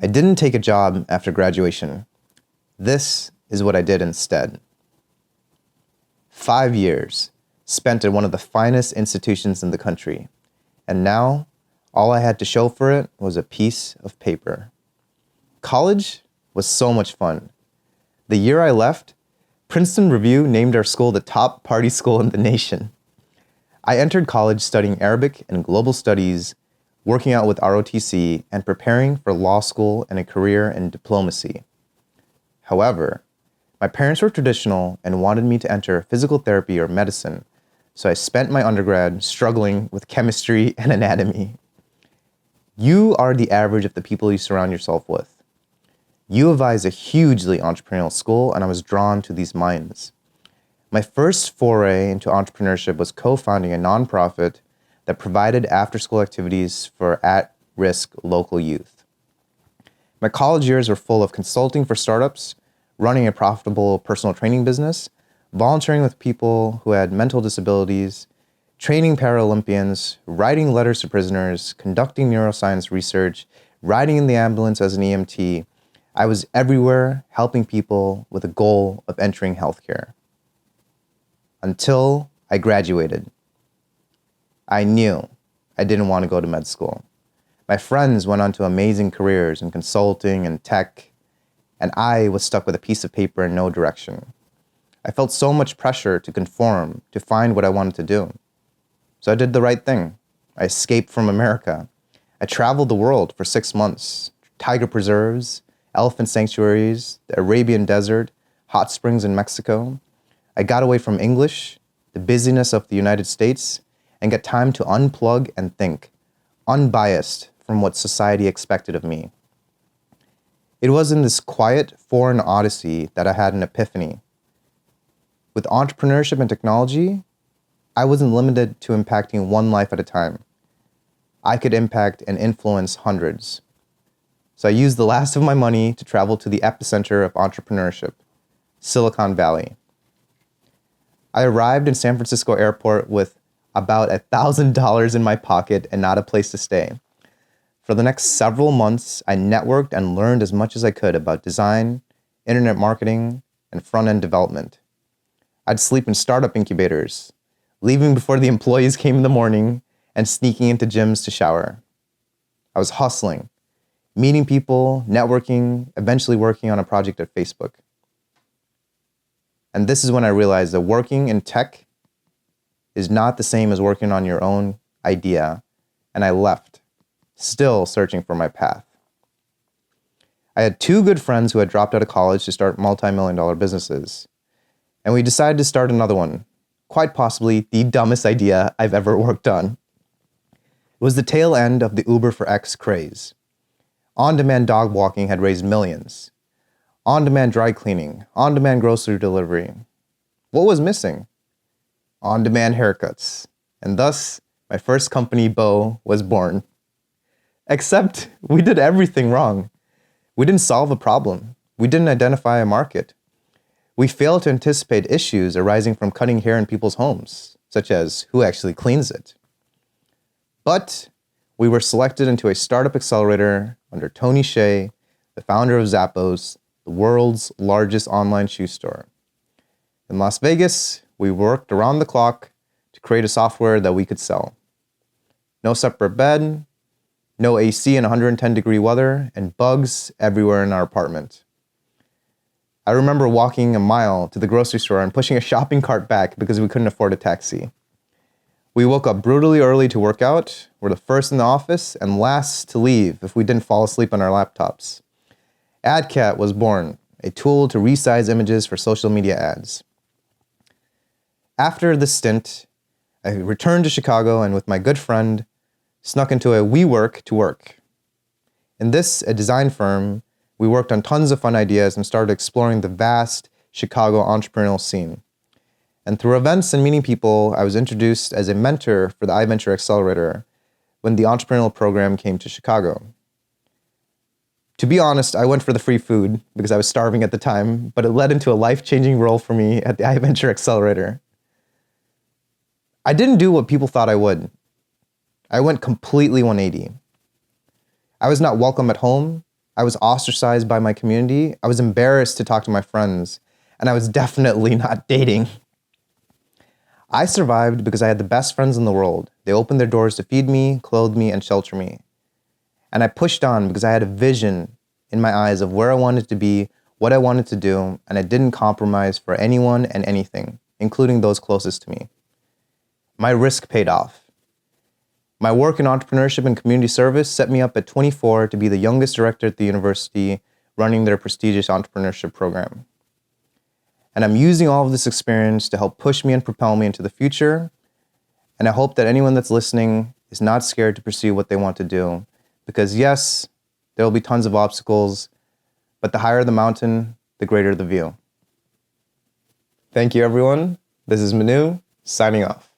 I didn't take a job after graduation. This is what I did instead. 5 years spent at one of the finest institutions in the country, and now all I had to show for it was a piece of paper. College was so much fun. The year I left, Princeton Review named our school the top party school in the nation. I entered college studying Arabic and global studies, working out with ROTC, and preparing for law school and a career in diplomacy. However, my parents were traditional and wanted me to enter physical therapy or medicine, so I spent my undergrad struggling with chemistry and anatomy. You are the average of the people you surround yourself with. U of I is a hugely entrepreneurial school, and I was drawn to these minds. My first foray into entrepreneurship was co-founding a nonprofit that provided after-school activities for at-risk local youth. My college years were full of consulting for startups, running a profitable personal training business, volunteering with people who had mental disabilities, training Paralympians, writing letters to prisoners, conducting neuroscience research, riding in the ambulance as an EMT. I was everywhere helping people with a goal of entering healthcare. Until I graduated. I knew I didn't want to go to med school. My friends went on to amazing careers in consulting and tech, and I was stuck with a piece of paper and no direction. I felt so much pressure to conform, to find what I wanted to do. So I did the right thing. I escaped from America. I traveled the world for 6 months. Tiger preserves, elephant sanctuaries, the Arabian desert, hot springs in Mexico. I got away from English, the busyness of the United States, and got time to unplug and think, unbiased from what society expected of me. It was in this quiet, foreign odyssey that I had an epiphany. With entrepreneurship and technology, I wasn't limited to impacting one life at a time. I could impact and influence hundreds. So I used the last of my money to travel to the epicenter of entrepreneurship, Silicon Valley. I arrived in San Francisco airport with about $1,000 in my pocket and not a place to stay. For the next several months, I networked and learned as much as I could about design, internet marketing, and front-end development. I'd sleep in startup incubators, leaving before the employees came in the morning and sneaking into gyms to shower. I was hustling, meeting people, networking, eventually working on a project at Facebook. And this is when I realized that working in tech is not the same as working on your own idea, and I left, still searching for my path. I had 2 good friends who had dropped out of college to start multi-million-dollar businesses, and we decided to start another one, quite possibly the dumbest idea I've ever worked on. It was the tail end of the Uber for X craze. On-demand dog walking had raised millions. On-demand dry cleaning, on-demand grocery delivery. What was missing? On-demand haircuts. And thus, my first company, Bo, was born. Except, we did everything wrong. We didn't solve a problem. We didn't identify a market. We failed to anticipate issues arising from cutting hair in people's homes, such as who actually cleans it. But we were selected into a startup accelerator under Tony Hsieh, the founder of Zappos, the world's largest online shoe store. In Las Vegas, we worked around the clock to create a software that we could sell. No separate bed, no AC in 110-degree weather, and bugs everywhere in our apartment. I remember walking a mile to the grocery store and pushing a shopping cart back because we couldn't afford a taxi. We woke up brutally early to work out, were the first in the office, and last to leave if we didn't fall asleep on our laptops. AdCat was born, a tool to resize images for social media ads. After this stint, I returned to Chicago and with my good friend, snuck into a WeWork to work. In this, a design firm, we worked on tons of fun ideas and started exploring the vast Chicago entrepreneurial scene. And through events and meeting people, I was introduced as a mentor for the iVenture Accelerator when the entrepreneurial program came to Chicago. To be honest, I went for the free food because I was starving at the time, but it led into a life-changing role for me at the iVenture Accelerator. I didn't do what people thought I would. I went completely 180. I was not welcome at home, I was ostracized by my community. I was embarrassed to talk to my friends. And I was definitely not dating. I survived because I had the best friends in the world. They opened their doors to feed me, clothe me, and shelter me. And I pushed on because I had a vision in my eyes of where I wanted to be, what I wanted to do, and I didn't compromise for anyone and anything, including those closest to me. My risk paid off. My work in entrepreneurship and community service set me up at 24 to be the youngest director at the university running their prestigious entrepreneurship program. And I'm using all of this experience to help push me and propel me into the future. And I hope that anyone that's listening is not scared to pursue what they want to do. Because yes, there will be tons of obstacles, but the higher the mountain, the greater the view. Thank you, everyone. This is Manu, signing off.